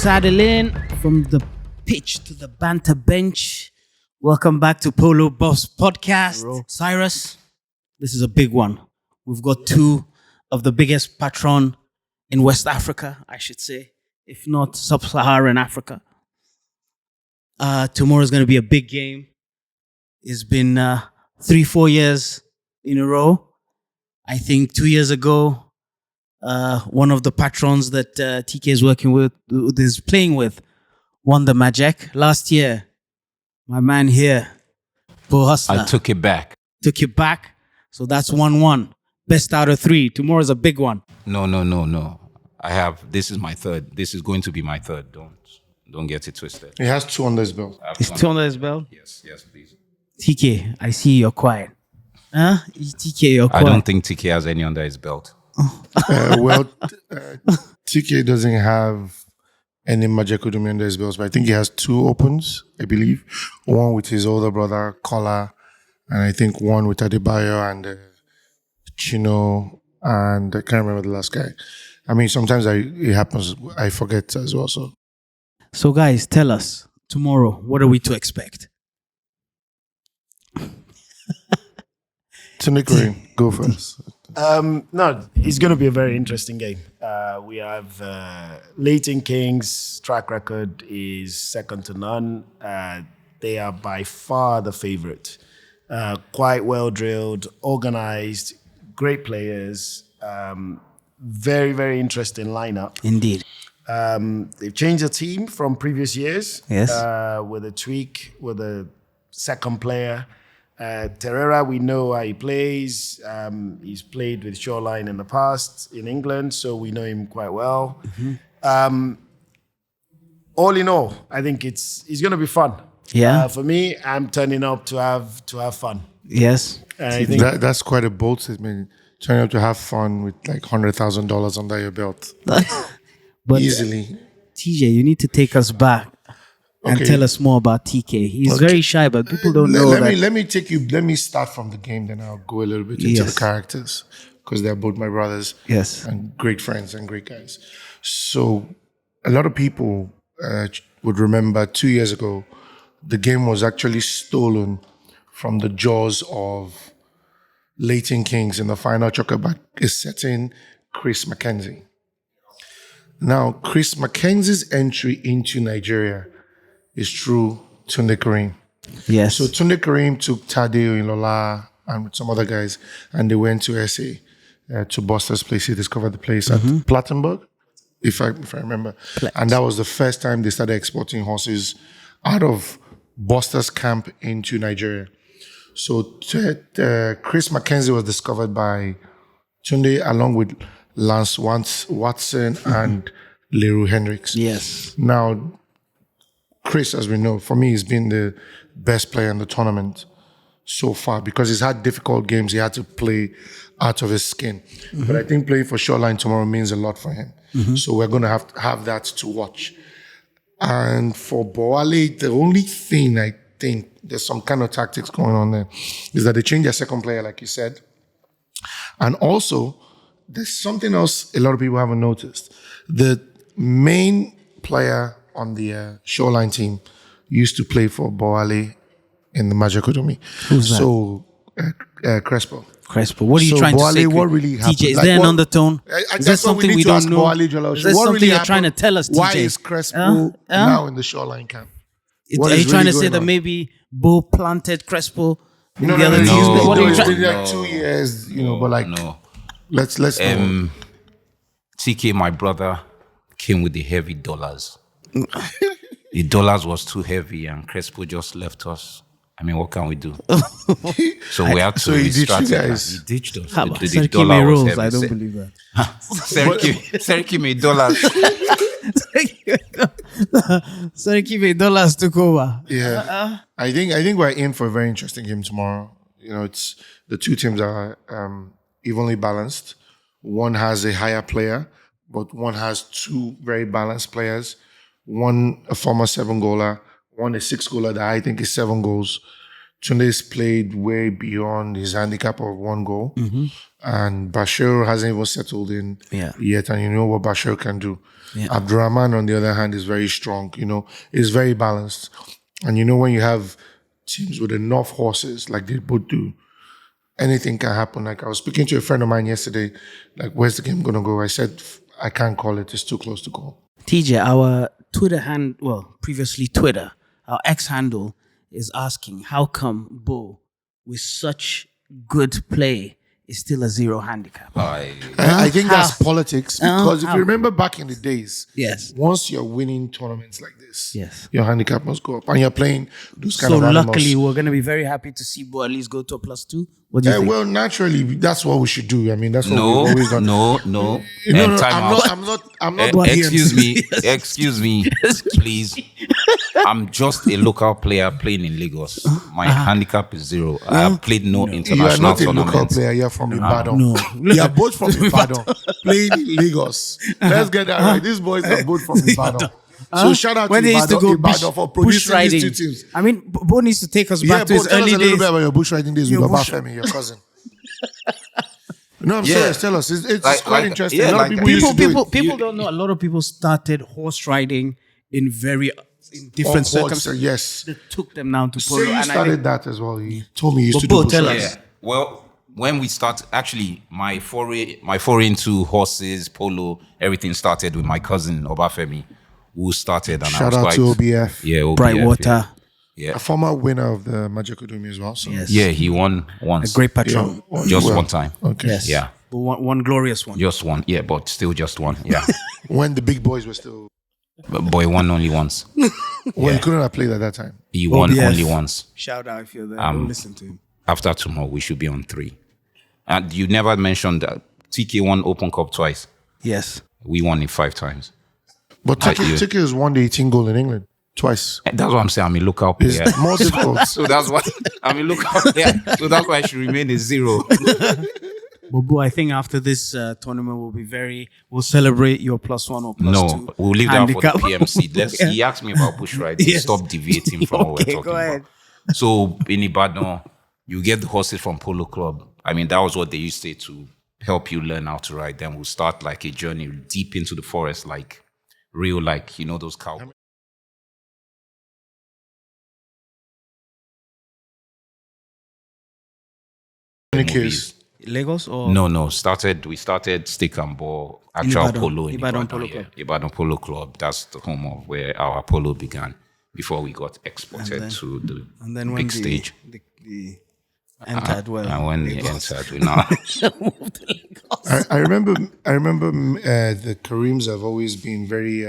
saddle in from the pitch to the banter bench. Welcome back to Polo Boss Podcast. Bro. Cyrus, this is a big one. We've got two of the biggest patron in West Africa, I should say, if not sub-Saharan Africa. Tomorrow's going to be a big game. It's been 3-4 years in a row. I think 2 years ago, one of the patrons that TK is working with, is playing with, won the Majek. Last year, my man here, Bo Hustler, I took it back. took it back. So that's 1-1. Best out of 3. Tomorrow's a big one. No. This is my third. This is going to be my third. Don't get it twisted. He has 2 under his belt. Is 2 under his belt? Yes, please. TK, I see you're quiet. Huh? TK, you're I quiet. don't think TK has any under his belt. TK doesn't have any Majekodunmi under his belt, but I think he has 2 opens, I believe. One with his older brother, Kola, and I think one with Adebayo and Chino, and I can't remember the last guy. I mean, sometimes it happens, I forget as well. So guys, tell us, tomorrow, what are we to expect? Tunde Karim, go first. No, it's going to be a very interesting game. We have Leighton Kings' track record is second to none. They are by far the favorite. Quite well drilled, organized, great players. Very, very interesting lineup. Indeed. They've changed the team from previous years. Yes. With a tweak, with a second player. Terrera, we know how he plays. He's played with Shoreline in the past in England, so we know him quite well. Mm-hmm. All in all, I think it's going to be fun. Yeah. For me, I'm turning up to have fun. Yes. And I think That's quite a bold statement. Turning up to have fun with like $100,000 under your belt. But Easily. TJ, you need to take us back and Okay. tell us more about TK. He's Okay. very shy, but people don't know that. Let me start from the game, then I'll go a little bit into Yes. the characters, because they're both my brothers. Yes. And great friends and great guys. So a lot of people would remember 2 years ago, the game was actually stolen from the jaws of Leighton Kings in the final chocolate is setting Chris Mackenzie. Now, Chris Mackenzie's entry into Nigeria is through Tunde Karim. Yes. So Tunde Karim took Tadeo in and with some other guys, and they went to SA, to Buster's place. He discovered the place at Plattenburg, if I remember. And that was the first time they started exporting horses out of Buster's camp into Nigeria. So Chris Mackenzie was discovered by Tunde along with Lance Watson and Leroy Hendricks. Yes. Now, Chris, as we know, for me, he's been the best player in the tournament so far because he's had difficult games. He had to play out of his skin. But I think playing for Shoreline tomorrow means a lot for him. So we're going to have that to watch. And for Bowale, the only thing I think there's some kind of tactics going on there is that they changed their second player, like you said. And also, there's something else a lot of people haven't noticed. The main player on the Shoreline team used to play for Bowale in the Majekodunmi. Who's that? So, Crespo. Crespo. What are you So, trying to say? Bowale, what really happened? TJ, is Like, there an what- undertone? Is That's there what something need we to don't ask know? Bowale Jolaosho. Is there What something really you're happened? trying to tell us, TJ? Why is Crespo now in the Shoreline camp? What Are you is trying really to say going that on? maybe Bo planted Crespo in No, the other no, teams? no, What are you it's trying? been like 2 years, but like, No. let's TK, my brother, came with the heavy dollars. The dollars was too heavy and Crespo just left us. I mean, what can we do? So we have to So he ditched you restart it. guys? He ditched us. How about The Seriki dollar May was rules? heavy. I don't believe that. Seriki May dollars. Seriki May dollars took over. Yeah, I think we're in for a very interesting game tomorrow. It's the two teams are evenly balanced. One has a higher player, but one has 2 very balanced players. One a former 7-goaler, one a 6-goaler that I think is 7 goals. Tunde's played way beyond his handicap of 1 goal. And Bashir hasn't even settled in yet. And you know what Bashir can do. Abdurrahman, on the other hand, is very strong. Is very balanced. And when you have teams with enough horses like they both do, anything can happen. Like I was speaking to a friend of mine yesterday, like, where's the game going to go? I said, I can't call it. It's too close to call. TJ, our previously Twitter, our X handle is asking, how come Bo, with such good play, is still a 0 handicap? I think that's politics, because if you remember back in the days, once you're winning tournaments like this, your handicap must go up, and you're playing those kind of animals. So luckily, we're going to be very happy to see Bo at least go to a +2. What do you think? Well, naturally, that's what we should do. I mean, that's what we've always done. No. I'm not. Excuse me, please. I'm just a local player playing in Lagos. My handicap is 0. I have played no international You are not a tournaments. local player. You're from Ibadan. No. You are both from Ibadan, playing in Lagos. Let's get that right. These boys are both from Ibadan. So shout out when to they used to go Ibadan for producing these 2 teams. I mean, Bo needs to take us back to his tell early us a little days. bit about your bush riding days with Obafemi, your cousin. No, I'm serious. Tell us. It's quite interesting. A lot of people used to do it. People don't know. A lot of people started horse riding in different circumstances. Yes. That took them down to polo. So you started that as well. You told me you used to Bo, do tell bush us. riding. Well, when we start, actually, my foray into horses, polo, everything started with my cousin Obafemi, who started. And Shout I was out to OBF. Yeah, OBF. Brightwater. Yeah. A former winner of the Majekodunmi as well. So. Yes. Yeah, he won once. A great patron. Just one time. Okay. Yes. Yeah. But one glorious one. Just one. Yeah, but still just one. Yeah. When the big boys were still... But boy won only once. Well, he couldn't have played at that time. He won OBF. only once. Shout out if you're there. We'll listen to him. After tomorrow, we should be on 3. And you never mentioned that TK won Open Cup twice. Yes. We won it 5 times. But Tiki has won the 18 goal in England twice. That's what I'm saying. I'm a local player. It's more difficult. So that's why I'm a local player. So that's why I should remain a 0. But Bo, I think after this tournament, we'll celebrate your +1 or +2. No, we'll leave that for the handicap. PMC. He asked me about bush riding. Yes. Stop deviating from what we're Okay, talking go ahead. about. So in Ibadan, you get the horses from Polo Club. I mean, that was what they used to say to help you learn how to ride. Then we'll start like a journey deep into the forest, like real, like, those cows. Movies. Lagos or? No. We started Stick and Ball, actual Ibadan. polo in Ibadan Ibadan. Polo Yeah. Club. Ibadan Polo Club. That's the home of where our polo began before we got exported to the And then when big stage. the entered well. And when they entered, we now moved to Lagos. I remember the Karims have always been very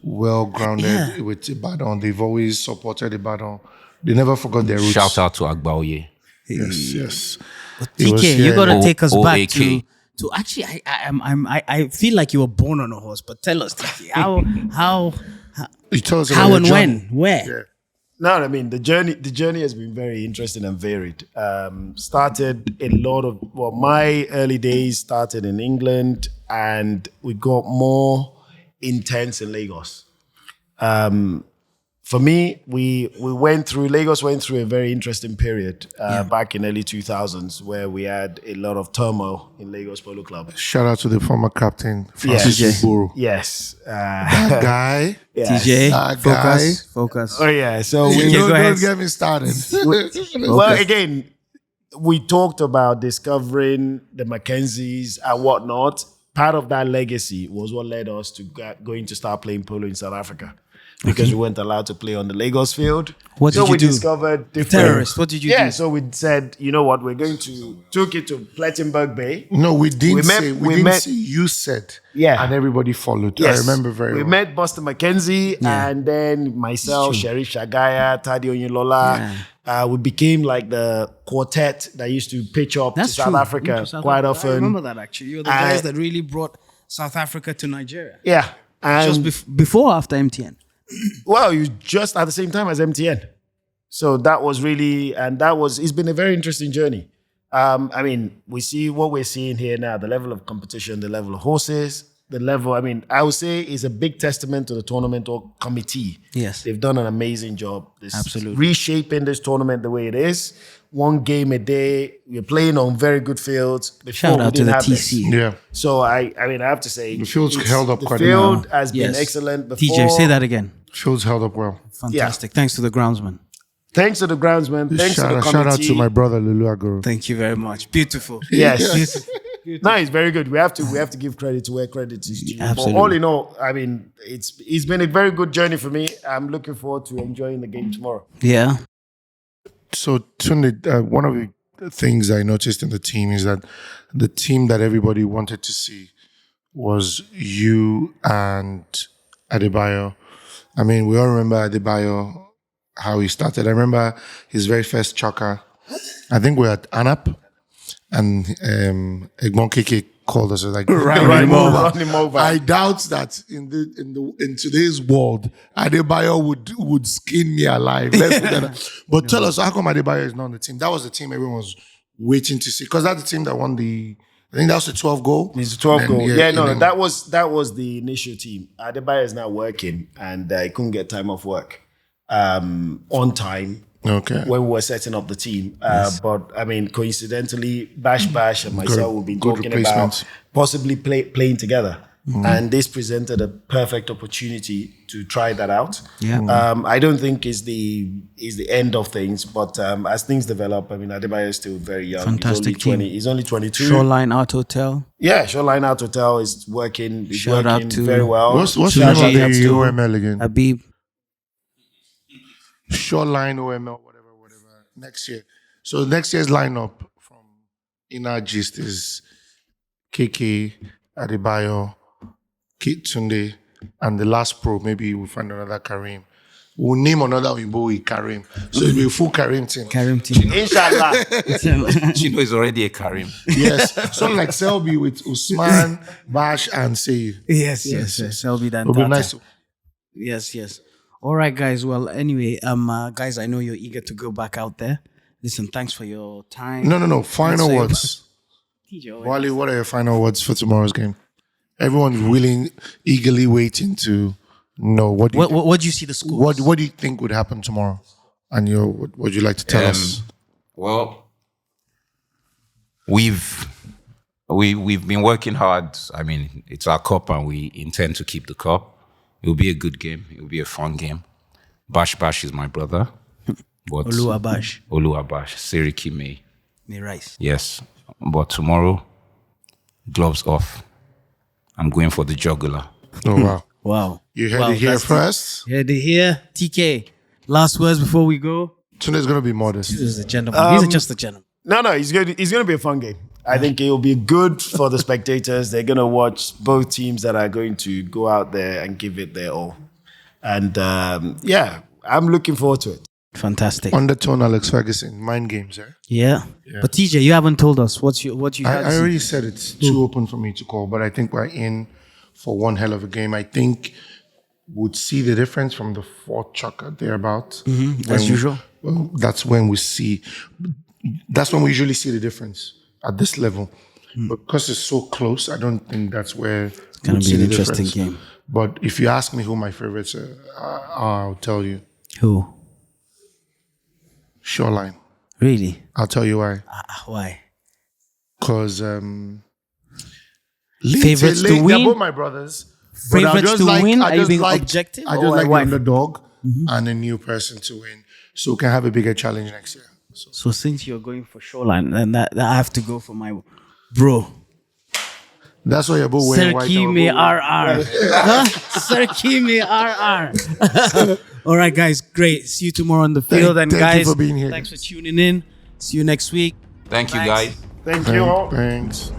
well-grounded with Ibadan. They've always supported Ibadan. They never forgot their roots. shout out to Agbaoye. Yes. TK, you gotta take us back OAK. to actually. I feel like you were born on a horse, but tell us, TK, how You tell us about how your and journey. when, where? Yeah. No, I mean the journey has been very interesting and varied. Started my early days started in England, and we got more intense in Lagos. For me, Lagos went through a very interesting period back in early 2000s, where we had a lot of turmoil in Lagos Polo Club. Shout out to the former captain, Francis Uburu. Yes. That guy. TJ, That guy. focus. Oh yeah. So Don't get me started. well, again, we talked about discovering the Mackenzies and whatnot. Part of that legacy was what led us to going to start playing polo in South Africa, because we weren't allowed to play on the Lagos field. What so did you we do? discovered different Terrorists, what did you do? Yeah, so we said, you know what, took it to Plettenberg Bay. No, we didn't We say. met- We we didn't met- say. You said. Yeah. And everybody followed. Yes. I remember very We well. met Buster McKenzie and then myself, Sherif Shagaya, Tadi Onyolola. We became like the quartet that used to pitch up to South Africa quite often. I remember that actually. You're the guys that really brought South Africa to Nigeria. Yeah. And Just before or after MTN? well, you just at the same time as MTN. So that was really, it's been a very interesting journey. I mean, we see what we're seeing here now, the level of competition, the level of horses, the level. I mean, I would say is a big testament to the tournament or committee. Yes. They've done an amazing job. Absolutely. Reshaping this tournament the way it is. One game a day. We're playing on very good fields. Before Shout we out to didn't the have this. TC. Yeah. So I mean, I have to say The field's held up the quite field well. has been excellent before. TJ, say that again. Fields held up well. Fantastic. Thanks to the groundsman. Thanks to the groundsman. Thanks to the committee. Shout out to my brother Lulu Agoro. Thank you very much. Beautiful. Yes. No, it's very good. We have to give credit to where credit is due. Absolutely. But all in all, I mean, it's been a very good journey for me. I'm looking forward to enjoying the game tomorrow. Yeah. So Tunde, one of the things I noticed in the team is that the team that everybody wanted to see was you and Adebayo. I mean, we all remember Adebayo, how he started. I remember his very first choker. I think we were at ANAP, and Egbon Keke called us like, Run him over. I doubt that in today's world, Adebayo would skin me alive. Let's put that out. But tell us, how come Adebayo is not on the team? That was the team everyone was waiting to see, because that's the team that won I think that was the 12 goal. It's a 12 goal. Yeah, that was the initial team. Adebayo is now working, and he couldn't get time off work on time. Okay. When we were setting up the team. But I mean, coincidentally, Bash and myself have been good talking replacements. about possibly playing together. And this presented a perfect opportunity to try that out. Yeah. I don't think is the end of things, but as things develop, I mean, Adebayo is still very young. Fantastic he's only team. He's only 22. Shoreline Art Hotel. Yeah, Shoreline Art Hotel is working. Shout out to- very well. What's the Shout name of out the to OML again? Habib. Shoreline OML, whatever. Next year. So next year's lineup from Inner Gist is KK, Adebayo, Kit Tunde, and the last pro, maybe we'll find another Karim. We'll name another Oyinbo with Karim. So it'll be a full Karim team. Karim team. Inshallah. Chino is already a Karim. Yes. Something like Selby with Usman, Bash, and Sey. Yes. Selby Dan It'll be Tata. nice. Yes. All right, guys. Well, anyway, guys, I know you're eager to go back out there. Listen, thanks for your time. No. Final Say- words. TJ, Wally, what are your final words for tomorrow's game? Everyone's eagerly waiting to know what do you What do you see the scores? what do you think would happen tomorrow? And what would you like to tell us? Well, we've been working hard. I mean, it's our cup, and we intend to keep the cup. It will be a good game. It will be a fun game. Bash is my brother. But Olu Abash. Seriki May. Me rice. Yes. But tomorrow, gloves off. I'm going for the jugular. Oh wow. Wow. You heard it here that's first. Heard it here. TK. Last words before we go. Tunde's gonna be modest. This is a gentleman. He's just a gentleman. No, it's good. It's going to be a fun game. I think it will be good for the spectators. They're going to watch both teams that are going to go out there and give it their all. And I'm looking forward to it. Fantastic. Undertone Alex Ferguson, mind games, eh? Yeah. But TJ, you haven't told us what you had. I already said it's too open for me to call, but I think we're in for one hell of a game. I think would see the difference from the fourth chucker thereabout. As usual. Well, that's when we usually see the difference at this level. But because it's so close, I don't think that's where it's gonna be an interesting game. But if you ask me who my favorites are, I'll tell you. Who? Shoreline. Really? I'll tell you why. Why? Because Favorites to they're win? both my brothers. But I Favorites just to like- win? I Are you just being like- objective? I or just like why? the underdog and a new person to win, so we can have a bigger challenge next year. So since you're going for Shoreline, then that I have to go for my bro. That's why you're both wearing white. Serkimi RR. Huh? Serkimi RR. All right, guys. Great. See you tomorrow on the field. And thank you guys, for being here. thanks for tuning in. See you next week. Thank you, Thanks. guys. Thank you all. Thanks.